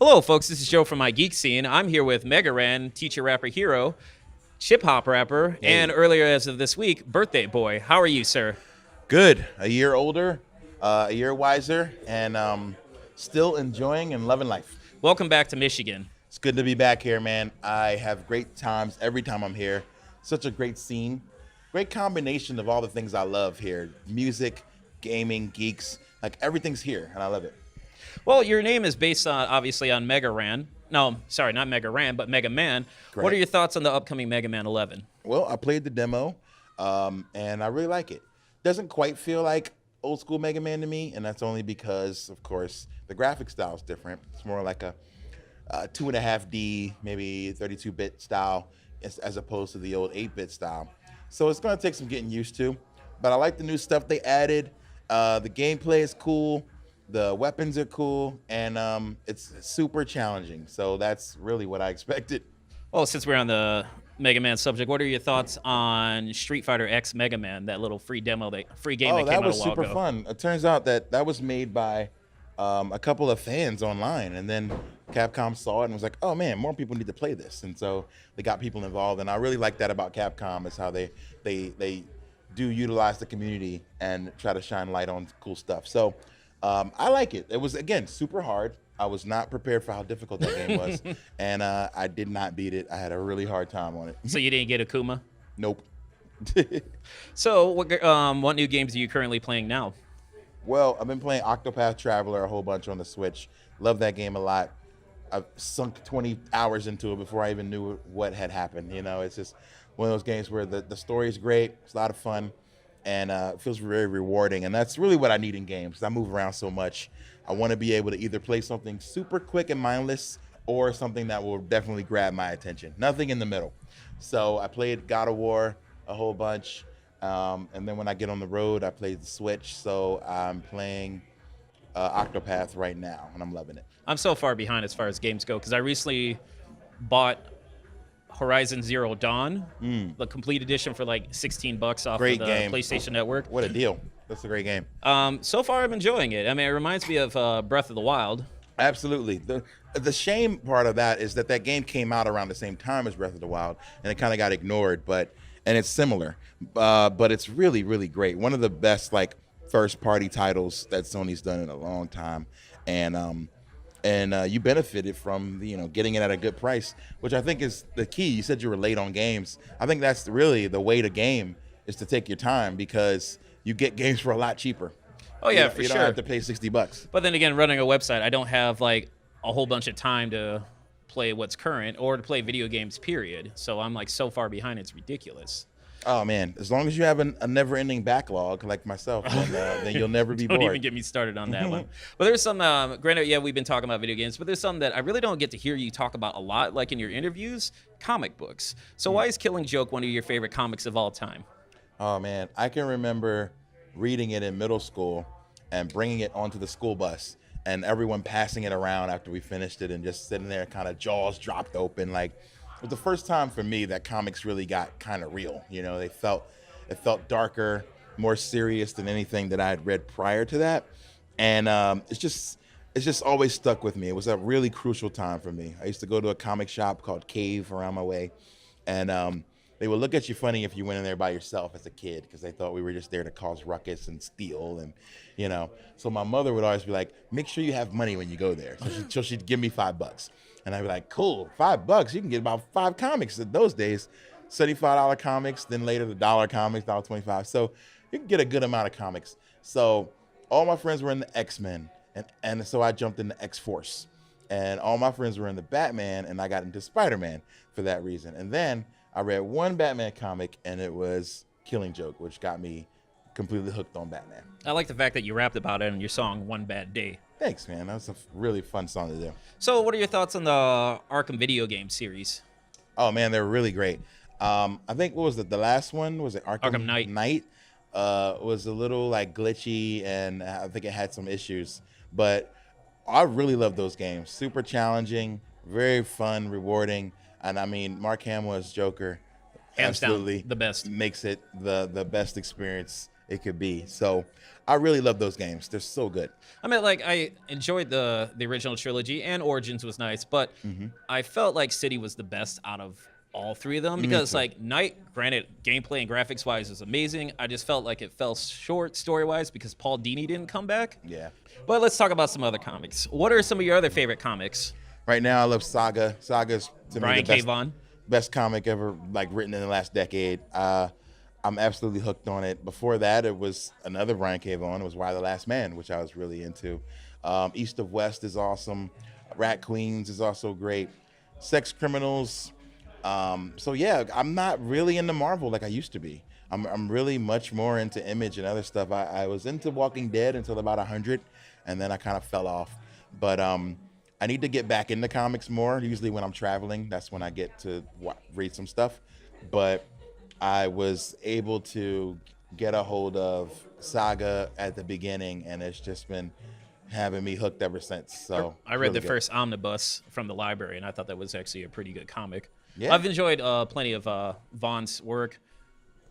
Hello, folks. This is Joe from MIGeekScene. I'm here with Mega Ran, teacher rapper hero, Chip Hop rapper, and earlier as of this week, Birthday Boy. How are you, sir? Good. A year older, a year wiser, and still enjoying and loving life. Welcome back to Michigan. It's good to be back here, man. I have great times every time I'm here. Such a great scene. Great combination of all the things I love here. Music, gaming, geeks, like everything's here, and I love it. Well, your name is based on, obviously, on Mega Ran. No, sorry, not Mega Ran, but Mega Man. Correct. What are your thoughts on the upcoming Mega Man 11? Well, I played the demo, and I really like it. Doesn't quite feel like old school Mega Man to me, and that's only because, of course, the graphic style is different. It's more like a 2.5D, maybe 32-bit style, as opposed to the old 8-bit style. So it's going to take some getting used to, but I like the new stuff they added. The gameplay is cool. The weapons are cool, and it's super challenging. So that's really what I expected. Well, since we're on the Mega Man subject, what are your thoughts on Street Fighter X Mega Man, that little free demo, free game that came out a while ago? That was super fun. It turns out that was made by a couple of fans online, and then Capcom saw it and was like, oh man, more people need to play this. And so they got people involved, and I really like that about Capcom, is how they do utilize the community and try to shine light on cool stuff. So I like it. It was, again, super hard. I was not prepared for how difficult that game was, and I did not beat it. I had a really hard time on it. So you didn't get Akuma? Nope. So what new games are you currently playing now? Well, I've been playing Octopath Traveler a whole bunch on the Switch. Love that game a lot. I've sunk 20 hours into it before I even knew what had happened. You know, it's just one of those games where the story is great. It's a lot of fun, and it feels very rewarding. And that's really what I need in games. I move around so much. I want to be able to either play something super quick and mindless or something that will definitely grab my attention. Nothing in the middle. So I played God of War a whole bunch. And then when I get on the road, I play the Switch. So I'm playing Octopath right now, and I'm loving it. I'm so far behind as far as games go because I recently bought Horizon Zero Dawn, the complete edition, for like $16 off Great of the game. PlayStation Network. What a deal. That's a great game. So far, I'm enjoying it. I mean, it reminds me of Breath of the Wild. Absolutely. The shame part of that is that game came out around the same time as Breath of the Wild, and it kind of got ignored. And it's similar, but it's really, really great. One of the best first-party titles that Sony's done in a long time, and you benefited from getting it at a good price, which I think is the key. You said you were late on games. I think that's really the way to game, is to take your time, because you get games for a lot cheaper. Oh yeah, for sure. You don't have to pay $60. But then again, running a website, I don't have like a whole bunch of time to play what's current or to play video games, period. So I'm like so far behind, it's ridiculous. Oh man, as long as you have a never-ending backlog like myself, then you'll never be bored. Don't even get me started on that one. But there's some, granted, yeah, we've been talking about video games, but there's some that I really don't get to hear you talk about a lot, like in your interviews, comic books. So why is Killing Joke one of your favorite comics of all time? Oh man, I can remember reading it in middle school and bringing it onto the school bus, and everyone passing it around after we finished it, and just sitting there kind of jaws dropped open. Like, it was the first time for me that comics really got kind of real. You know, it felt darker, more serious than anything that I had read prior to that. And it's just always stuck with me. It was a really crucial time for me. I used to go to a comic shop called Cave around my way, and they would look at you funny if you went in there by yourself as a kid, because they thought we were just there to cause ruckus and steal, and So my mother would always be like, make sure you have money when you go there. So she'd give me $5. And I'd be like, cool, $5, you can get about 5 comics in those days. $75 comics, then later the dollar comics, $1.25. So you can get a good amount of comics. So all my friends were in the X-Men, and so I jumped into X-Force. And all my friends were in the Batman, and I got into Spider-Man for that reason. And then I read one Batman comic, and it was Killing Joke, which got me completely hooked on Batman. I like the fact that you rapped about it in your song One Bad Day. Thanks, man. That was a really fun song to do. So what are your thoughts on the Arkham video game series? Oh, man, they're really great. I think, what was it, the last one? Was it Arkham Knight? Was a little glitchy, and I think it had some issues. But I really love those games. Super challenging, very fun, rewarding. And I mean, Mark Hamill as Joker, Hands absolutely down, the best. Makes it the best experience it could be. So I really love those games. They're so good. I mean, like, I enjoyed the original trilogy, and Origins was nice, but I felt like City was the best out of all three of them because, like, Night, granted, gameplay and graphics wise is amazing. I just felt like it fell short story wise because Paul Dini didn't come back. Yeah. But let's talk about some other comics. What are some of your other favorite comics? Right now, I love Saga. Saga's to Brian me K. the Vaughan. best comic ever, like, written in the last decade. I'm absolutely hooked on it. Before that, it was another Brian K. Vaughan. It was Why the Last Man, which I was really into. East of West is awesome. Rat Queens is also great. Sex Criminals. So yeah, I'm not really into Marvel like I used to be. I'm really much more into Image and other stuff. I was into Walking Dead until about 100, and then I kind of fell off. But I need to get back into comics more. Usually when I'm traveling, that's when I get to read some stuff. But I was able to get a hold of Saga at the beginning, and it's just been having me hooked ever since. So I read the first omnibus from the library, and I thought that was actually a pretty good comic. Yeah. I've enjoyed plenty of Vaughn's work.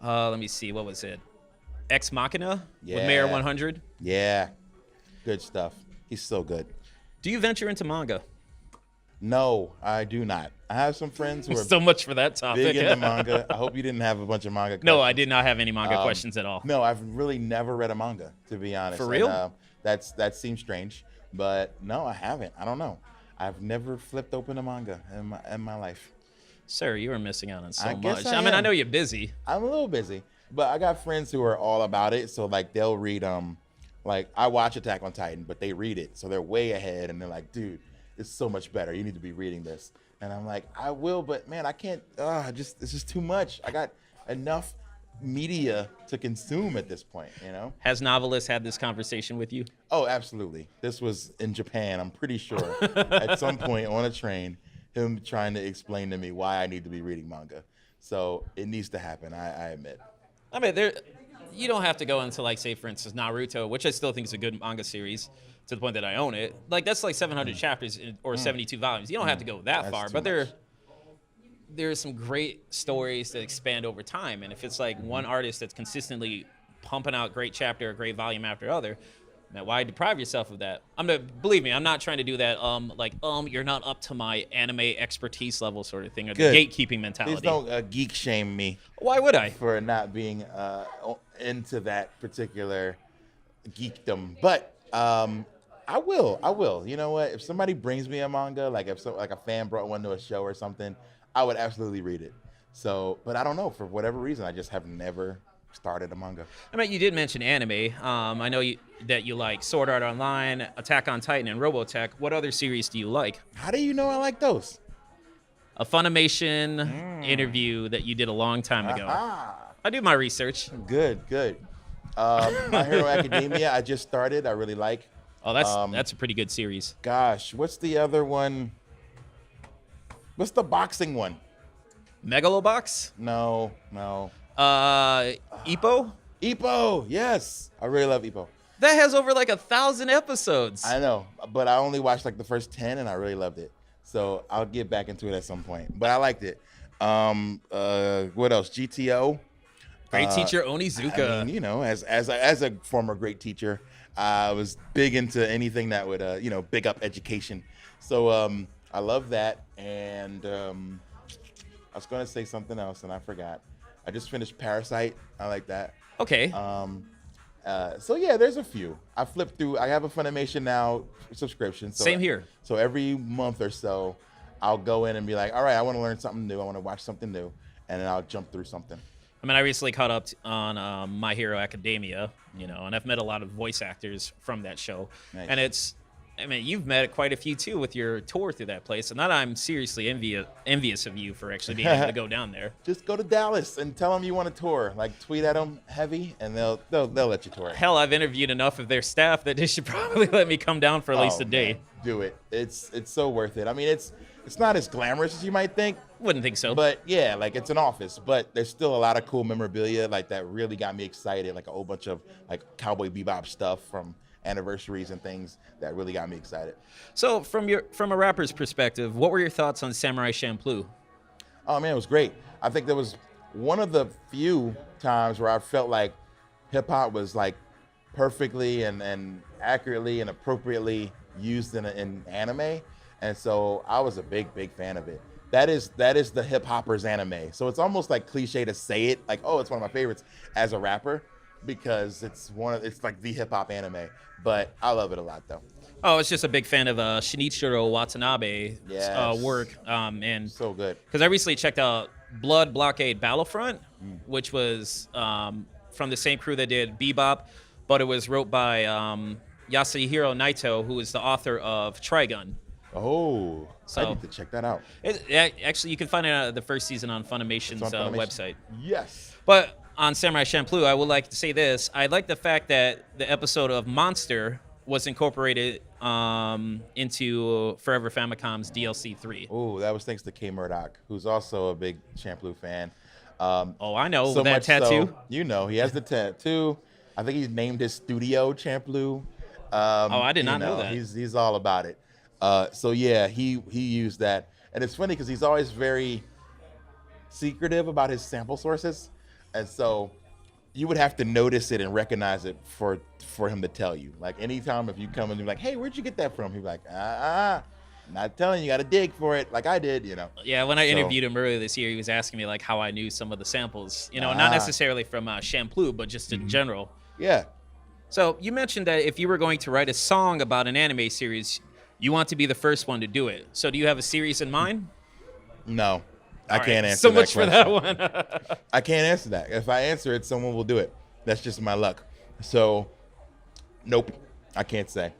Let me see, what was it? Ex Machina with Mayor 100. Yeah, good stuff. He's so good. Do you venture into manga? No, I do not. I have some friends who are So much for that topic. big into manga. I hope you didn't have a bunch of manga questions. No, I did not have any manga questions at all. No, I've really never read a manga, to be honest. For real? And, that seems strange, but no, I haven't. I don't know. I've never flipped open a manga in my life. Sir, you are missing out on so guess much. I I mean, I am. know you're busy. I'm a little busy, but I got friends who are all about it. So like they'll read like I watch Attack on Titan, but they read it, so they're way ahead, and they're like, dude, it's so much better. You need to be reading this. And I'm like, I will, but man, I can't. It's just too much. I got enough media to consume at this point, you know? Has Novelist had this conversation with you? Oh, absolutely. This was in Japan, I'm pretty sure, at some point on a train, him trying to explain to me why I need to be reading manga. So it needs to happen, I admit. I mean, you don't have to go into, like, say, for instance, Naruto, which I still think is a good manga series to the point that I own it. Like, that's like 700 chapters or 72 volumes. You don't have to go that far, but there's some great stories that expand over time. And if it's like one artist that's consistently pumping out great chapter or great volume after other, man, why deprive yourself of that? Believe me, I'm not trying to do that. You're not up to my anime expertise level sort of thing, or the gatekeeping mentality. Please don't geek shame me. Why would I? For not being into that particular geekdom, but I will. You know what? If somebody brings me a manga, like if a fan brought one to a show or something, I would absolutely read it. So, but I don't know, for whatever reason, I just have never started a manga. I mean, you did mention anime. I know that you like Sword Art Online, Attack on Titan, and Robotech. What other series do you like? How do you know I like those? A Funimation interview that you did a long time ago. I do my research. Good. My Hero Academia, I just started. I really like. Oh, that's a pretty good series. Gosh, what's the other one? What's the boxing one? Megalobox? No. Ippo? Ippo, yes. I really love Ippo. That has over like 1,000 episodes. I know, but I only watched like the first 10 and I really loved it. So I'll get back into it at some point. But I liked it. What else? GTO. Great teacher Onizuka. I mean, you know, as a former great teacher, I was big into anything that would big up education. So I love that. And I was going to say something else and I forgot. I just finished Parasite. I like that. Okay. So yeah, there's a few. I flipped through. I have a Funimation Now subscription. So Same here. So every month or so, I'll go in and be like, all right, I want to learn something new. I want to watch something new. And then I'll jump through something. I mean, I recently caught up on My Hero Academia, and I've met a lot of voice actors from that show. Nice. And you've met quite a few too with your tour through that place. And that I'm seriously envious of you for actually being able to go down there. Just go to Dallas and tell them you want to tour. Like tweet at them heavy, and they'll let you tour. Hell, I've interviewed enough of their staff that they should probably let me come down for at least a day. Man, do it. It's so worth it. I mean, it's not as glamorous as you might think. Wouldn't think so. But yeah, like it's an office, but there's still a lot of cool memorabilia like that really got me excited. Like a whole bunch of like Cowboy Bebop stuff from anniversaries and things that really got me excited. So from a rapper's perspective, what were your thoughts on Samurai Champloo? Oh man, it was great. I think that was one of the few times where I felt like hip hop was like perfectly and accurately and appropriately used in anime, and so I was a big fan of it. That is the hip hoppers anime. So it's almost like cliche to say it, like, oh, it's one of my favorites as a rapper, because it's like the hip hop anime. But I love it a lot though. Oh, I was just a big fan of Shinichiro Watanabe's Yes. work, and So good. because I recently checked out Blood Blockade Battlefront, which was from the same crew that did Bebop, but it was wrote by Yasuhiro Naito, who is the author of Trigun. Oh, So- I need to check that out. Actually, you can find it out the first season on Funimation's It's on Funimation. website. Yes. But on Samurai Champloo, I would like to say this. I like the fact that the episode of Monster was incorporated into Forever Famicom's DLC 3. Oh, that was thanks to K-Murdock, who's also a big Champloo fan. Oh, I know, So that much tattoo. so, he has the tattoo. I think he named his studio Champloo. I did not know that. He's all about it. So yeah, he used that, and it's funny because he's always very secretive about his sample sources, and so you would have to notice it and recognize it for him to tell you. Like anytime if you come and be like, "Hey, where'd you get that from?" He'd be like, not telling you, got to dig for it, like I did, Yeah, when I So- interviewed him earlier this year, he was asking me like how I knew some of the samples. Not necessarily from Champloo, but just in general. Yeah. So you mentioned that if you were going to write a song about an anime series, you want to be the first one to do it. So do you have a series in mind? No, I All right, can't answer so that much for that question. one. I can't answer that. If I answer it, someone will do it. That's just my luck. So, nope, I can't say.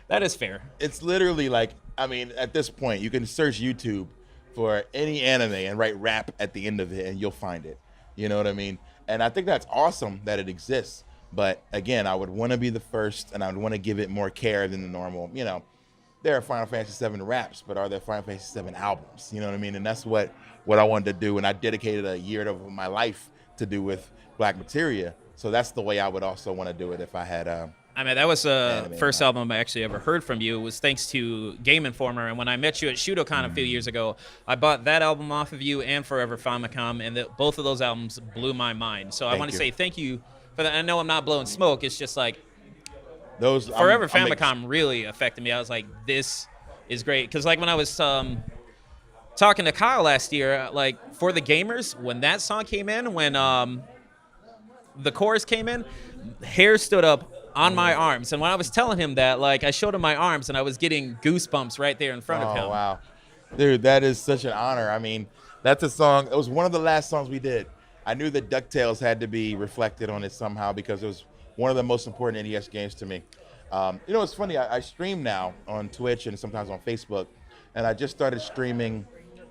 That is fair. It's literally like, I mean, at this point, you can search YouTube for any anime and write rap at the end of it, and you'll find it. You know what I mean? And I think that's awesome that it exists. But again, I would want to be the first, and I would want to give it more care than the normal. There are Final Fantasy VII raps, but are there Final Fantasy VII albums? You know what I mean? And that's what I wanted to do, and I dedicated a year of my life to do with Black Materia. So that's the way I would also want to do it if I had. I mean, that was the Anime first album. album I actually ever heard from you. It was thanks to Game Informer. And when I met you at Shudokan a few years ago, I bought that album off of you and Forever Famicom, and both of those albums blew my mind. So I Thank want to you. say thank you for that. I know I'm not blowing smoke. It's just like Those Forever I'm Famicom really affected me. I was like, this is great. Because like when I was talking to Kyle last year, like for the gamers, when that song came in, when the chorus came in, hair stood up on my arms. And when I was telling him that, like I showed him my arms and I was getting goosebumps right there in front of him. Oh, wow. Dude, that is such an honor. I mean, that's a song. It was one of the last songs we did. I knew that DuckTales had to be reflected on it somehow because it was one of the most important NES games to me. It's funny. I stream now on Twitch and sometimes on Facebook, and I just started streaming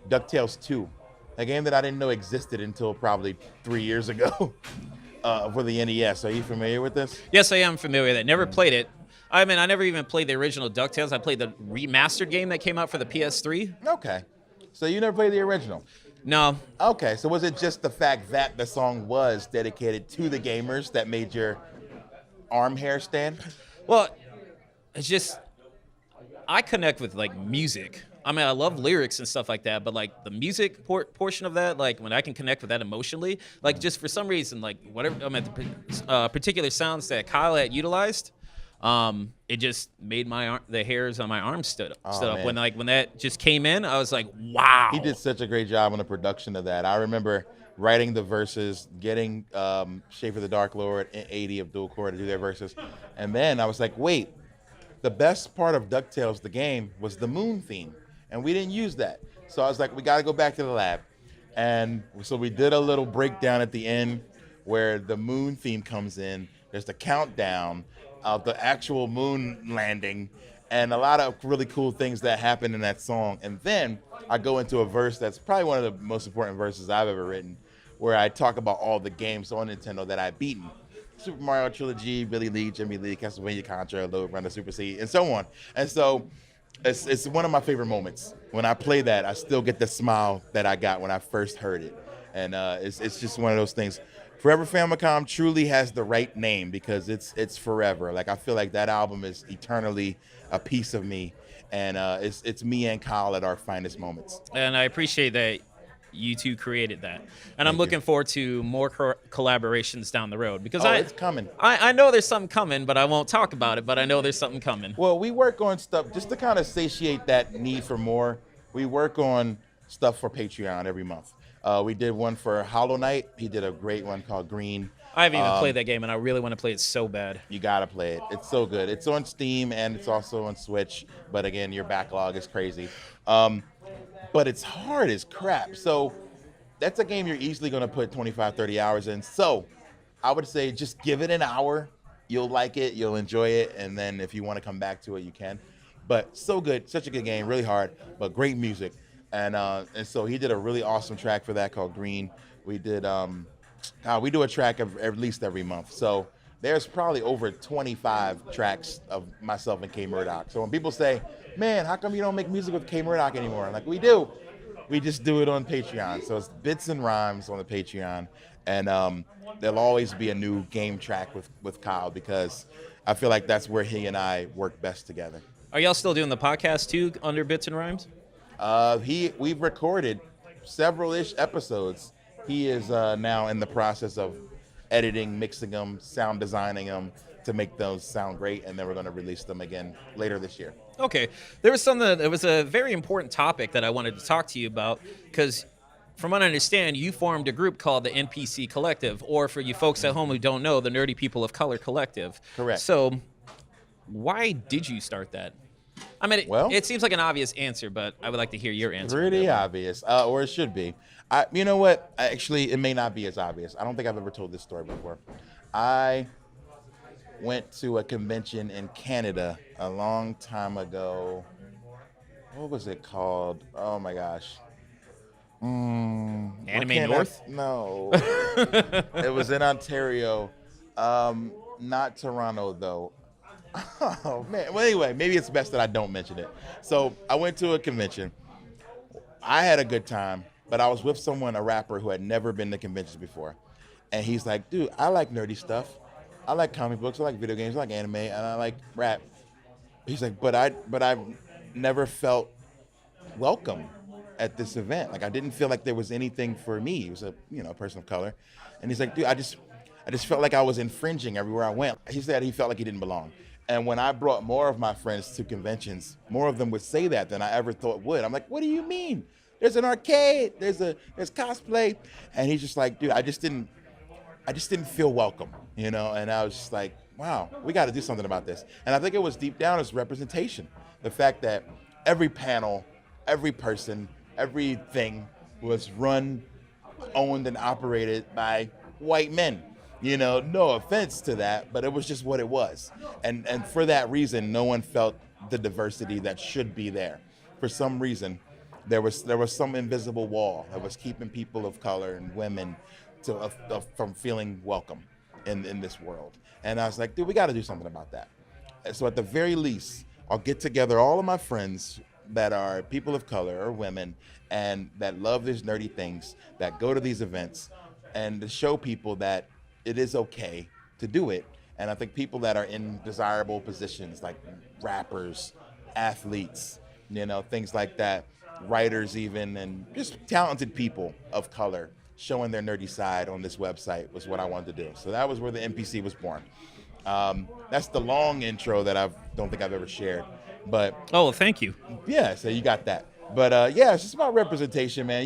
DuckTales 2, a game that I didn't know existed until probably 3 years ago for the NES. Are you familiar with this? Yes, I am familiar with that. Never played it. I mean, I never even played the original DuckTales. I played the remastered game that came out for the PS3. Okay. So you never played the original? No. Okay, so was it just the fact that the song was dedicated to the gamers that made your arm hair stand? Well, it's just I connect with like music. I mean, I love lyrics and stuff like that, but like the music portion of that, like when I can connect with that emotionally, like just for some reason, like whatever, I mean, the particular sounds that Kyle had utilized, it just made the hairs on my arms stood up. Man. When that just came in, I was like, wow. He did such a great job on the production of that. I remember writing the verses, getting Schaefer the Dark Lord and 80 of Dual Core to do their verses, and then I was like, wait, the best part of DuckTales, the game, was the moon theme, and we didn't use that. So I was like, we got to go back to the lab. And so we did a little breakdown at the end where the moon theme comes in. There's the countdown of the actual moon landing and a lot of really cool things that happen in that song. And then I go into a verse that's probably one of the most important verses I've ever written, where I talk about all the games on Nintendo that I've beaten. Super Mario Trilogy, Billy Lee, Jimmy Lee, Castlevania Contra, Load Runner, Super C, and so on. And so it's one of my favorite moments. When I play that, I still get the smile that I got when I first heard it. And it's just one of those things. Forever Famicom truly has the right name because it's forever. Like I feel like that album is eternally a piece of me. And it's me and Kyle at our finest moments. And I appreciate that you two created that, and I'm Thank looking you. forward to more collaborations down the road because It's coming. I know there's something coming, but I won't talk about it. But I know there's something coming. Well, we work on stuff just to kind of satiate that need for more. We work on stuff for Patreon every month. We did one for Hollow Knight. He did a great one called Green. I haven't even played that game, and I really want to play it so bad. You gotta play it. It's so good. It's on Steam and it's also on Switch. But again, your backlog is crazy. But it's hard as crap. So that's a game you're easily gonna put 25, 30 hours in. So I would say just give it an hour. You'll like it. You'll enjoy it. And then if you want to come back to it, you can. But so good. Such a good game. Really hard, but great music. And so he did a really awesome track for that called Green. We did we do a track at least every month. So there's probably over 25 tracks of myself and K-Murdock. So when people say, man, how come you don't make music with K-Murdock anymore? I'm like, we do. We just do it on Patreon. So it's bits and rhymes on the Patreon. And there'll always be a new game track with Kyle because I feel like that's where he and I work best together. Are y'all still doing the podcast too under Bits and Rhymes? We've recorded several-ish episodes. He is now in the process of editing, mixing them, sound designing them to make those sound great, and then we're going to release them again later this year. Okay. There was a very important topic that I wanted to talk to you about because from what I understand, you formed a group called the Npc Collective, or for you folks at home who don't know, the Nerdy People of Color Collective. Correct. So why did you start that? I mean, it seems like an obvious answer, but I would like to hear your answer. Pretty obvious, or it should be. You know what? Actually, it may not be as obvious. I don't think I've ever told this story before. I went to a convention in Canada a long time ago. What was it called? Oh my gosh. Anime North? No. It was in Ontario. Not Toronto, though. Oh, man. Well, anyway, maybe it's best that I don't mention it. So I went to a convention. I had a good time, but I was with someone, a rapper, who had never been to conventions before. And he's like, dude, I like nerdy stuff. I like comic books. I like video games. I like anime. And I like rap. He's like, but I've never felt welcome at this event. Like, I didn't feel like there was anything for me. He was a person of color. And he's like, dude, I just felt like I was infringing everywhere I went. He said he felt like he didn't belong. And when I brought more of my friends to conventions, more of them would say that than I ever thought would. I'm like, what do you mean? There's an arcade, there's cosplay. And he's just like, dude, I just didn't feel welcome, And I was just like, wow, we got to do something about this. And I think it was deep down as representation. The fact that every panel, every person, everything was run, owned, and operated by white men. No offense to that, but it was just what it was. And for that reason, no one felt the diversity that should be there. For some reason, there was some invisible wall that was keeping people of color and women from feeling welcome in this world. And I was like, dude, we got to do something about that. And so at the very least, I'll get together all of my friends that are people of color or women and that love these nerdy things, that go to these events, and to show people that it is okay to do it. And I think people that are in desirable positions, like rappers, athletes, things like that, writers even, and just talented people of color showing their nerdy side on this website was what I wanted to do. So that was where the NPC was born. That's the long intro that I don't think I've ever shared. But oh, thank you. Yeah, so you got that. But yeah, it's just about representation, man.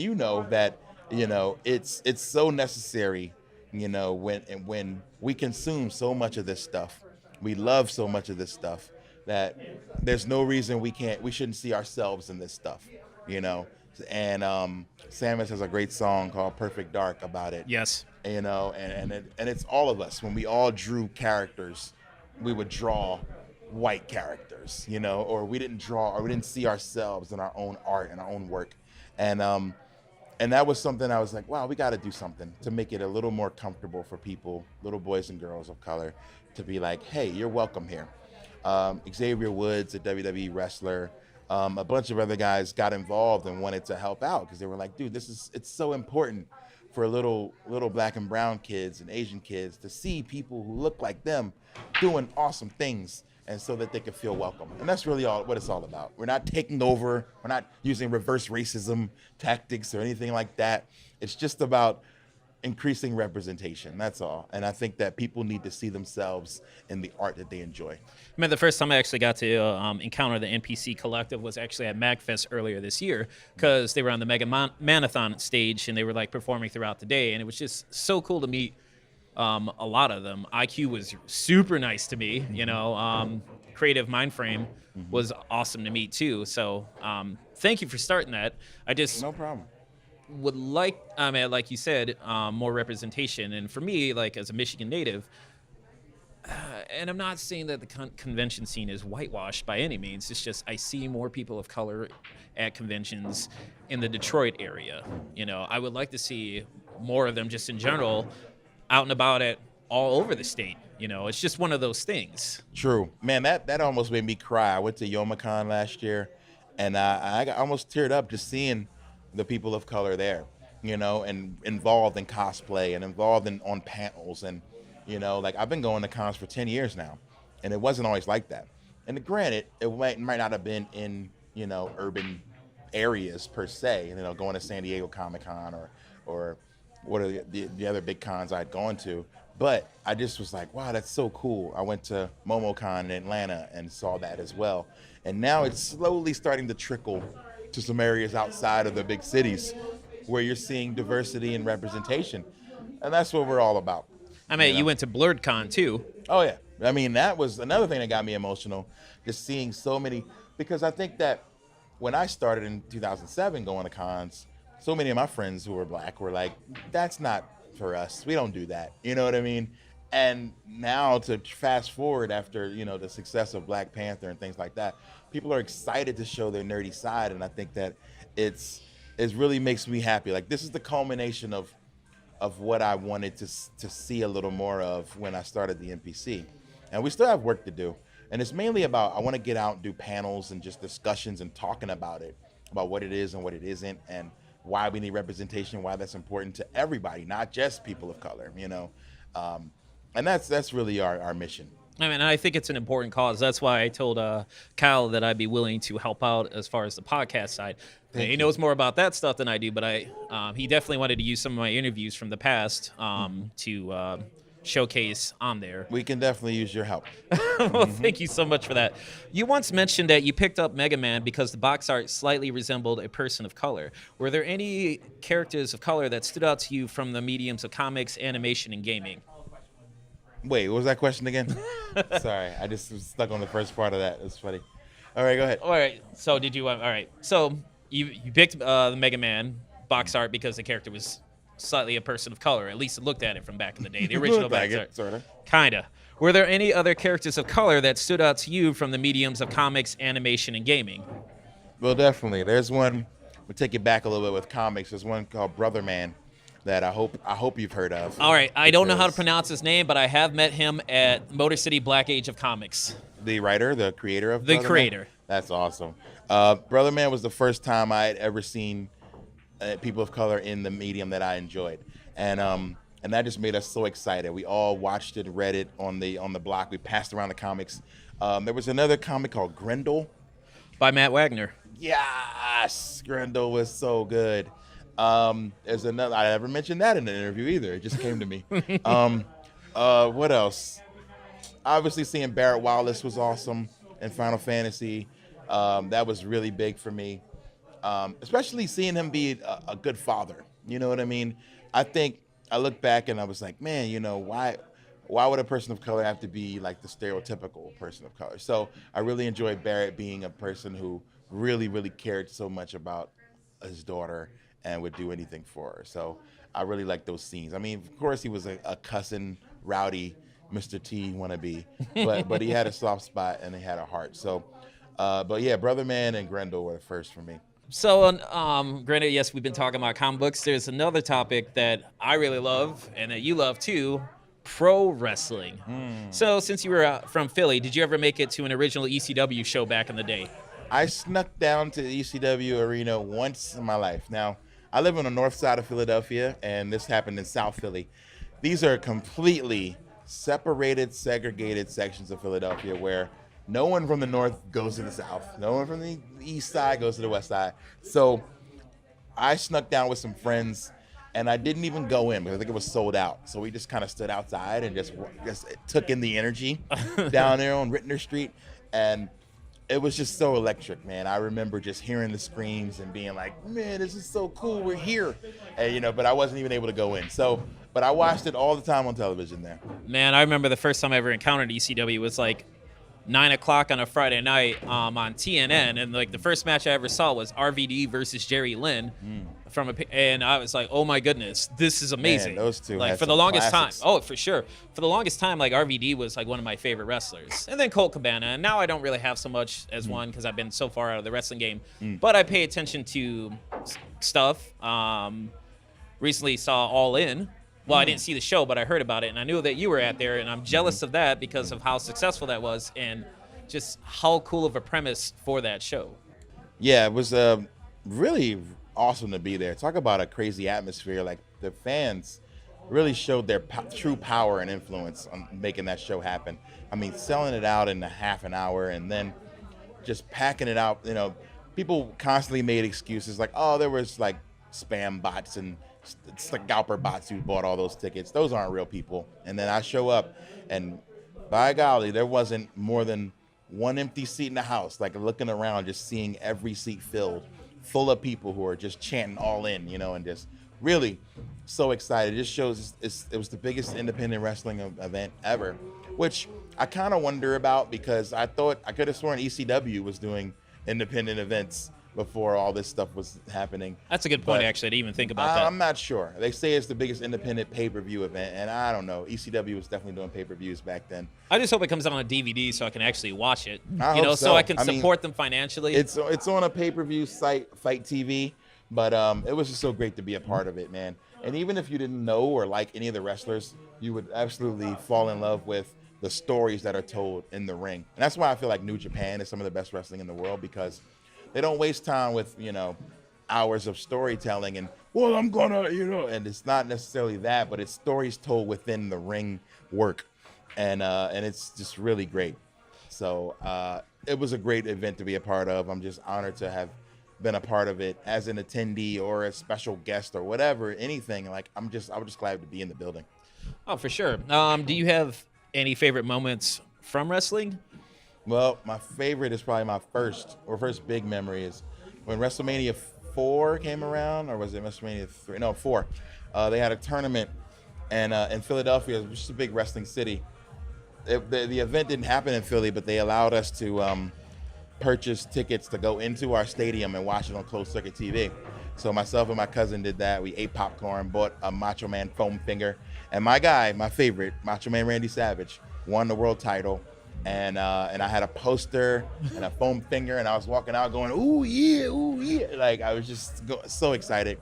That it's so necessary. When we consume so much of this stuff, we love so much of this stuff that there's no reason we shouldn't see ourselves in this stuff. And Samus has a great song called "Perfect Dark" about it. Yes. And it's all of us. When we all drew characters, we would draw white characters, or we didn't see ourselves in our own art and our own work. And that was something I was like, wow, we got to do something to make it a little more comfortable for people, little boys and girls of color, to be like, hey, you're welcome here. Xavier Woods, a WWE wrestler, a bunch of other guys got involved and wanted to help out because they were like, dude, it's so important for little black and brown kids and Asian kids to see people who look like them doing awesome things and so that they can feel welcome. And that's really all what it's all about. We're not taking over. We're not using reverse racism tactics or anything like that. It's just about increasing representation. That's all. And I think that people need to see themselves in the art that they enjoy. I mean, the first time I actually got to encounter the NPC Collective was actually at MagFest earlier this year, because they were on the Mega Manathon stage and they were like performing throughout the day, and it was just so cool to meet a lot of them. IQ was super nice to me, you know. Creative Mindframe was awesome to meet too. So thank you for starting that. I just No problem. would like, I mean, like you said, more representation. And for me, like as a Michigan native, and I'm not saying that the convention scene is whitewashed by any means. It's just I see more people of color at conventions in the Detroit area. You know, I would like to see more of them just in general out and about at all over the state. You know, it's just one of those things. True. Man, that almost made me cry. I went to YomaCon last year, and I got almost teared up just seeing the people of color there, you know, and involved in cosplay and involved on panels. And, you know, like I've been going to cons for 10 years now, and it wasn't always like that. And granted, it might not have been in, you know, urban areas per se, you know, going to San Diego Comic-Con or what are the other big cons I'd gone to. But I just was like, wow, that's so cool. I went to MomoCon in Atlanta and saw that as well. And now it's slowly starting to trickle to some areas outside of the big cities where you're seeing diversity and representation. And that's what we're all about. I mean, you went to BlurredCon too. Oh, yeah. I mean, that was another thing that got me emotional, just seeing so many, because I think that when I started in 2007 going to cons, so many of my friends who were black were like, that's not for us. We don't do that. You know what I mean? And now to fast forward after, you know, the success of Black Panther and things like that, people are excited to show their nerdy side. And I think that it really makes me happy. Like, this is the culmination of what I wanted to see a little more of when I started the NPC. And we still have work to do. And it's mainly about, I want to get out and do panels and just discussions and talking about it, about what it is and what it isn't, and why we need representation, why that's important to everybody, not just people of color, you know. And that's really our mission. I mean, I think it's an important cause. That's why I told Kyle that I'd be willing to help out as far as the podcast side. He knows more about that stuff than I do, but he definitely wanted to use some of my interviews from the past to showcase on there. We can definitely use your help. Well, thank you so much for that. You once mentioned that you picked up Mega Man because the box art slightly resembled a person of color. Were there any characters of color that stood out to you from the mediums of comics, animation, and gaming? Wait, what was that question again? Sorry, I just was stuck on the first part of that. It's funny. All right, go ahead. All right. So did you? All right. So you picked the Mega Man box art because the character was slightly a person of color. At least it looked at it from back in the day. The original box art. Sort of. Kinda. Were there any other characters of color that stood out to you from the mediums of comics, animation, and gaming? Well, definitely. There's one. We'll take it back a little bit with comics. There's one called Brother Man that I hope you've heard of. All right. I don't know how to pronounce his name, but I have met him at Motor City Black Age of Comics. The writer, the creator of The Brother creator. Man? That's awesome. Brother Man was the first time I had ever seen people of color in the medium that I enjoyed. And that just made us so excited. We all watched it, read it on the block. We passed around the comics. There was another comic called Grendel. By Matt Wagner. Yes, Grendel was so good. There's another. I never mentioned that in an interview either. It just came to me. What else? Obviously, seeing Barrett Wallace was awesome in Final Fantasy. That was really big for me. Especially seeing him be a good father. You know what I mean? I think I look back and I was like, man, you know, why would a person of color have to be like the stereotypical person of color? So I really enjoyed Barrett being a person who really, really cared so much about his daughter and would do anything for her. So I really like those scenes. I mean, of course, he was a cussing, rowdy Mr. T wannabe, but he had a soft spot and he had a heart. So, but yeah, Brother Man and Grendel were the first for me. So, granted, yes, we've been talking about comic books. There's another topic that I really love and that you love too, pro wrestling. So, since you were from Philly, did you ever make it to an original ECW show back in the day? I snuck down to the ECW arena once in my life. Now, I live on the north side of Philadelphia, and this happened in South Philly. These are completely separated, segregated sections of Philadelphia where No one from the north goes to the south. No one from the east side goes to the west side. So I snuck down with some friends, and I didn't even go in because I think it was sold out. So we just kind of stood outside and just took in the energy down there on Rittner Street, and it was just so electric, man. I remember just hearing the screams and being like, man, this is so cool, we're here. And, but I wasn't even able to go in. So, but I watched it all the time on television there. Man, I remember the first time I ever encountered ECW was like 9 o'clock on a Friday night on TNN, and like the first match I ever saw was RVD versus Jerry Lynn and I was like, oh my goodness, this is amazing. Man, those two like had for the some longest classics. time. Oh, for sure. For the longest time, like RVD was like one of my favorite wrestlers, and then Colt Cabana. And now I don't really have so much as one because I've been so far out of the wrestling game, but I pay attention to stuff. Recently saw All In. Well, I didn't see the show, but I heard about it, and I knew that you were at there, and I'm jealous of that because of how successful that was and just how cool of a premise for that show. Yeah, it was really awesome to be there. Talk about a crazy atmosphere. Like, the fans really showed their true power and influence on making that show happen. I mean, selling it out in a half an hour and then just packing it out. People constantly made excuses like, oh, there was like spam bots and scalper bots who bought all those tickets. Those aren't real people. And then I show up, and by golly, there wasn't more than one empty seat in the house, like looking around, just seeing every seat filled, full of people who are just chanting All In, and just really so excited. It just shows it was the biggest independent wrestling event ever, which I kind of wonder about because I could have sworn ECW was doing independent events before all this stuff was happening. That's a good point, actually, to even think about that. I'm not sure. They say it's the biggest independent pay-per-view event, and I don't know. ECW was definitely doing pay-per-views back then. I just hope it comes out on DVD so I can actually watch it. I hope so I can support them financially. It's on a pay-per-view site, Fight TV, but it was just so great to be a part of it, man. And even if you didn't know or like any of the wrestlers, you would absolutely fall in love with the stories that are told in the ring. And that's why I feel like New Japan is some of the best wrestling in the world, because they don't waste time with, hours of storytelling and, well, I'm gonna, and it's not necessarily that, but it's stories told within the ring work. And it's just really great. So it was a great event to be a part of. I'm just honored to have been a part of it as an attendee or a special guest or whatever, anything. Like, I was just glad to be in the building. Oh, for sure. Do you have any favorite moments from wrestling? Well, my favorite is probably my first big memory is when WrestleMania 4 came around, or was it WrestleMania 3? No, 4. They had a tournament in Philadelphia, which is a big wrestling city. The event didn't happen in Philly, but they allowed us to purchase tickets to go into our stadium and watch it on closed circuit TV. So myself and my cousin did that. We ate popcorn, bought a Macho Man foam finger, and my guy, my favorite, Macho Man Randy Savage, won the world title. And I had a poster and a foam finger, and I was walking out going, ooh yeah, like I was just so excited,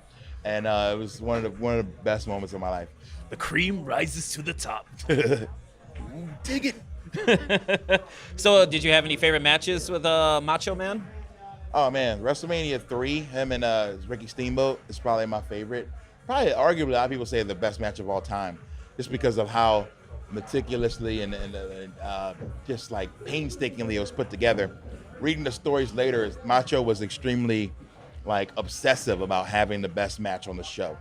and it was one of the best moments of my life. The cream rises to the top. Dig it. So, did you have any favorite matches with Macho Man? Oh man, WrestleMania 3, him and Ricky Steamboat is probably my favorite. Probably, arguably, a lot of people say the best match of all time, just because of how meticulously and just like painstakingly it was put together. Reading the stories later, Macho was extremely like obsessive about having the best match on the show.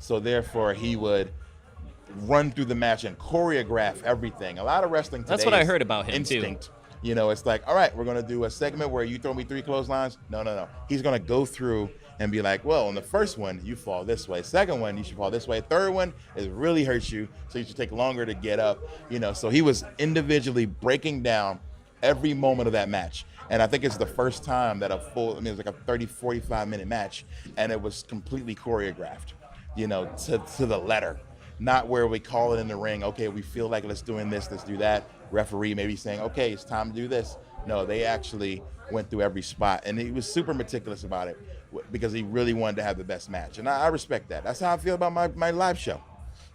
So therefore he would run through the match and choreograph everything. A lot of wrestling today, that's what I heard about him instinct. too. It's like, all right, we're going to do a segment where you throw me 3 clotheslines. No. He's going to go through and be like, well, on the first one, you fall this way. Second one, you should fall this way. Third one, it really hurts you, so you should take longer to get up. So he was individually breaking down every moment of that match. And I think it's the first time that it was like a 30, 45-minute match, and it was completely choreographed, to the letter. Not where we call it in the ring, okay, we feel like let's do that. Referee maybe saying, okay, it's time to do this. No, they actually went through every spot, and he was super meticulous about it because he really wanted to have the best match. And I respect that. That's how I feel about my live show.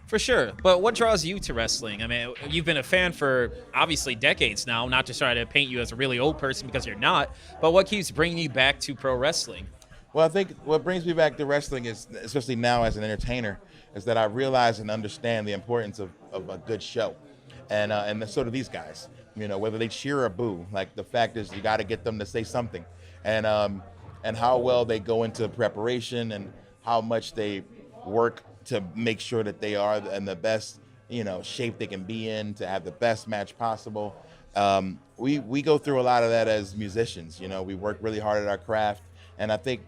For sure. But what draws you to wrestling? I mean, you've been a fan for obviously decades now, not to try to paint you as a really old person because you're not, but what keeps bringing you back to pro wrestling? Well, I think what brings me back to wrestling is, especially now as an entertainer, is that I realize and understand the importance of a good show. And so do these guys. You know, whether they cheer or boo. Like, the fact is, you got to get them to say something, and how well they go into preparation and how much they work to make sure that they are in the best, you know, shape they can be in to have the best match possible. We go through a lot of that as musicians. You know, we work really hard at our craft, and I think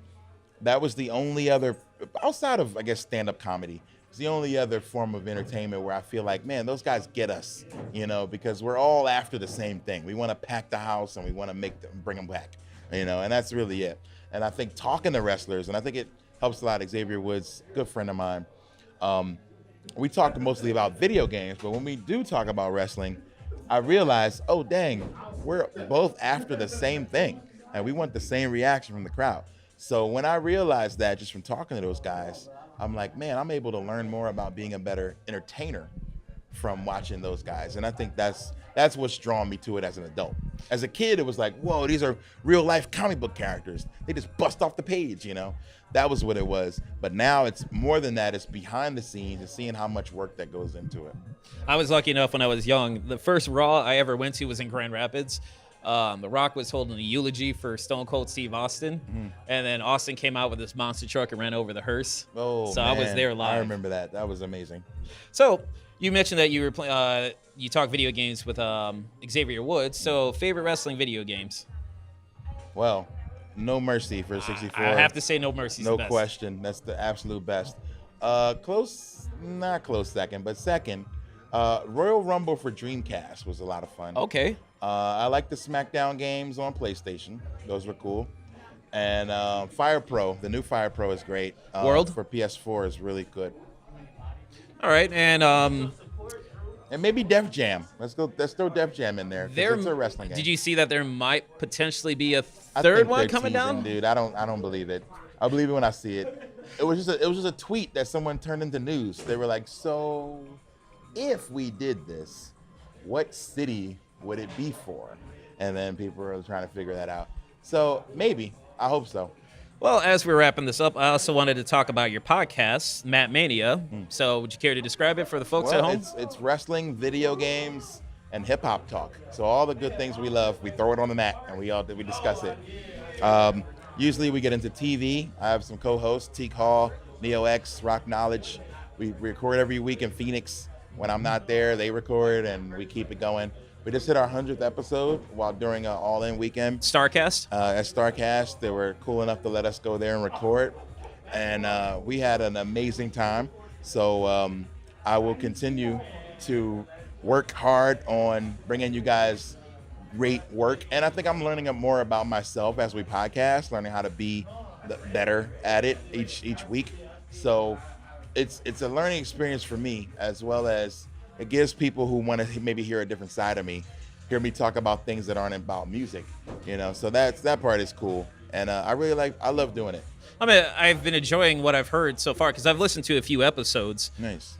that was the only other, outside of, I guess, stand-up comedy, it's the only other form of entertainment where I feel like, man, those guys get us, you know, because we're all after the same thing. We want to pack the house and we want to bring them back, you know, and that's really it. And I think talking to wrestlers, and I think it helps a lot. Xavier Woods, good friend of mine, we talk mostly about video games, but when we do talk about wrestling, I realize, oh, dang, we're both after the same thing, and we want the same reaction from the crowd. So when I realized that just from talking to those guys, I'm like, man, I'm able to learn more about being a better entertainer from watching those guys. And I think that's what's drawn me to it as an adult. As a kid, it was like, whoa, these are real life comic book characters. They just bust off the page, you know? That was what it was. But now it's more than that. It's behind the scenes and seeing how much work that goes into it. I was lucky enough when I was young. The first Raw I ever went to was in Grand Rapids. The Rock was holding a eulogy for Stone Cold Steve Austin, and then Austin came out with this monster truck and ran over the hearse. Oh, so man. I was there live. I remember that. That was amazing. So you mentioned that you were you talk video games with Xavier Woods. So favorite wrestling video games? Well, No Mercy for 64. I have to say No Mercy's no the best. question. That's the absolute best. Not close second, but second. Royal Rumble for Dreamcast was a lot of fun. Okay. I like the SmackDown games on PlayStation. Those were cool. And Fire Pro, the new Fire Pro is great. World? For PS4 is really good. All right, and maybe Def Jam. Let's throw Def Jam in there. 'Cause it's a wrestling game. Did you see that there might potentially be a I third think one they're coming teasing, down? dude. I don't believe it. I believe it when I see it. It was just a tweet that someone turned into news. They were like, so if we did this, what city would it be for? And then people were trying to figure that out. So maybe. I hope so. Well, as we're wrapping this up, I also wanted to talk about your podcast, Matt Mania. So would you care to describe it for the folks at home? It's wrestling, video games, and hip hop talk. So all the good things we love, we throw it on the mat and we discuss it. Usually we get into TV. I have some co-hosts, Teak Hall, Neo X, Rock Knowledge. We record every week in Phoenix. When I'm not there, they record and we keep it going. We just hit our 100th episode while during an all-in weekend. Starcast? At Starcast, they were cool enough to let us go there and record. And we had an amazing time. So I will continue to work hard on bringing you guys great work. And I think I'm learning more about myself as we podcast, learning how to be better at it each week. So it's a learning experience for me, as well as it gives people who want to maybe hear a different side of me, hear me talk about things that aren't about music, you know. So that part is cool, and I love doing it. I mean, I've been enjoying what I've heard so far because I've listened to a few episodes. Nice.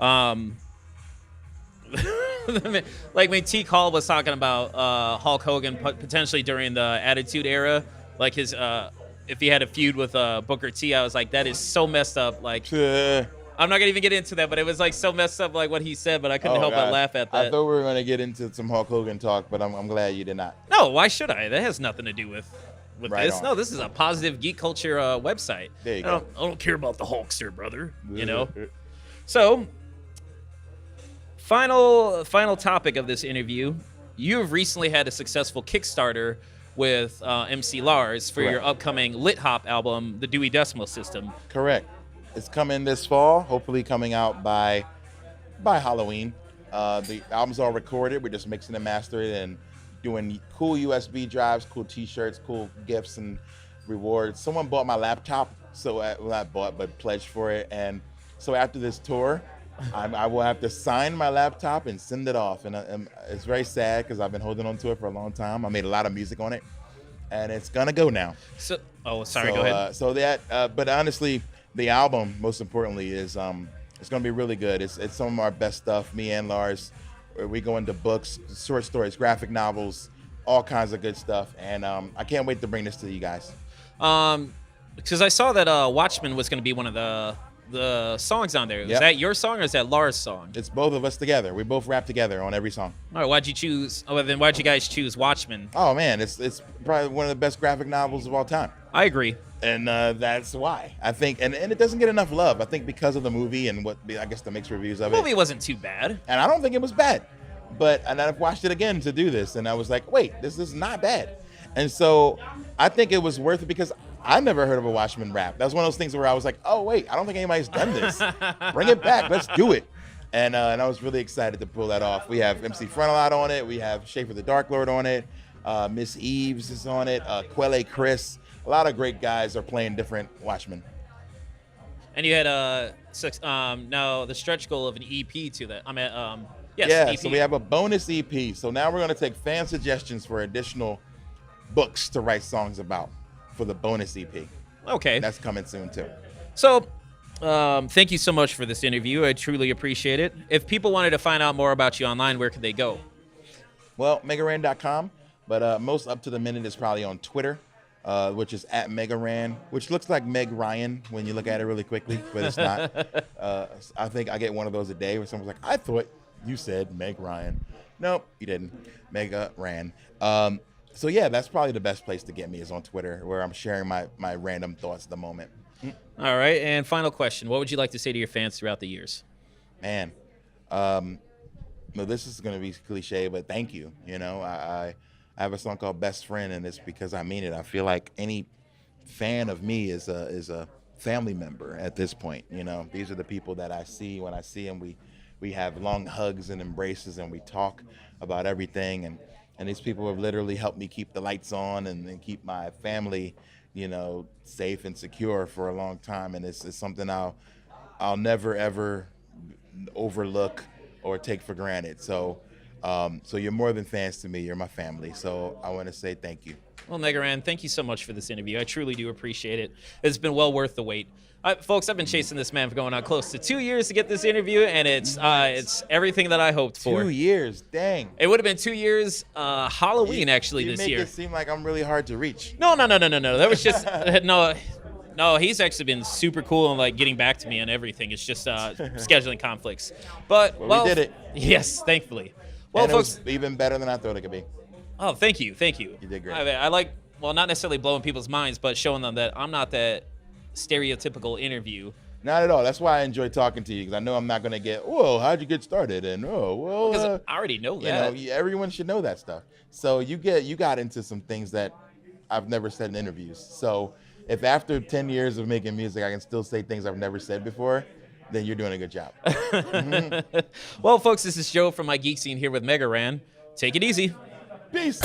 Like when Teak Hall was talking about Hulk Hogan potentially during the Attitude Era, like his if he had a feud with Booker T, I was like, that is so messed up. Like, I'm not gonna even get into that, but it was like so messed up, like what he said. But I couldn't help but laugh at that. I thought we were gonna get into some Hulk Hogan talk, but I'm glad you did not. No, why should I? That has nothing to do with right this. On. No, this is a positive geek culture website. There you go. I don't care about the Hulkster, brother. You know. So, final topic of this interview. You have recently had a successful Kickstarter with MC Lars for your upcoming Lit Hop album, The Dewey Decimal System. Correct. It's coming this fall, hopefully coming out by Halloween. The album's all recorded. We're just mixing and mastering and doing cool USB drives, cool T-shirts, cool gifts and rewards. Someone bought my laptop, but pledged for it. And so after this tour, I will have to sign my laptop and send it off. And it's very sad because I've been holding on to it for a long time. I made a lot of music on it, and it's gonna go now. So, go ahead. But honestly, the album, most importantly, is it's gonna be really good. It's some of our best stuff. Me and Lars, we go into books, short stories, graphic novels, all kinds of good stuff. And I can't wait to bring this to you guys. Because I saw that Watchmen was going to be one of the the songs on there. Is Yep. that your song or is that Lars' song? It's both of us together. We both rap together on every song. All right, why'd you choose? Oh, then why'd you guys choose Watchmen? Oh man, it's probably one of the best graphic novels of all time. I agree. And that's why I think, and it doesn't get enough love. I think because of the movie and what I guess the mixed reviews of The it. movie wasn't too bad. And I don't think it was bad, and I've watched it again to do this, and I was like, wait, this is not bad. And so I think it was worth it because I never heard of a Watchmen rap. That was one of those things where I was like, oh wait, I don't think anybody's done this. Bring it back, let's do it. And I was really excited to pull that off. We have MC Frontalot on it. We have Schaefer the Dark Lord on it. Miss Eves is on it. Quelle Chris. A lot of great guys are playing different Watchmen. And you had now the stretch goal of an EP to that. I mean, yes, Yeah, EP. so we have a bonus EP. So now we're going to take fan suggestions for additional books to write songs about for the bonus EP. Okay. That's coming soon too. So, thank you so much for this interview. I truly appreciate it. If people wanted to find out more about you online, where could they go? Well, megaran.com, but most up to the minute is probably on Twitter, which is at Megaran, which looks like Meg Ryan when you look at it really quickly, but it's not. I think I get one of those a day where someone's like, I thought you said Meg Ryan. Nope, you didn't. Mega Ran. So yeah, that's probably the best place to get me is on Twitter, where I'm sharing my random thoughts at the moment. All right, and final question. What would you like to say to your fans throughout the years? Man, no, this is going to be cliche, but thank you. You know, I have a song called Best Friend, and it's because I mean it. I feel like any fan of me is a family member at this point. You know, these are the people that I see. When I see them, we have long hugs and embraces, and we talk about everything. And these people have literally helped me keep the lights on and keep my family, you know, safe and secure for a long time. And it's something I'll never ever overlook or take for granted. So you're more than fans to me. You're my family. So I want to say thank you. Well, Megaran, thank you so much for this interview. I truly do appreciate it. It's been well worth the wait. Folks, I've been chasing this man for going on close to 2 years to get this interview, and it's everything that I hoped for. 2 years, dang. It would have been 2 years, Halloween actually this year. You make it seem like I'm really hard to reach. No. That was just no. He's actually been super cool and like getting back to me and everything. It's just scheduling conflicts. But we did it. Yes, thankfully. Well, And folks. it was even better than I thought it could be. Oh, thank you. You did great. I like, well, not necessarily blowing people's minds, but showing them that I'm not that stereotypical interview. Not at all. That's why I enjoy talking to you, because I know I'm not going to get, whoa, how'd you get started? And, Because I already know that. You know, everyone should know that stuff. So you got into some things that I've never said in interviews. So if after 10 years of making music, I can still say things I've never said before, then you're doing a good job. Well, folks, this is Joe from MIGeekScene here with Megaran. Take it easy. Peace.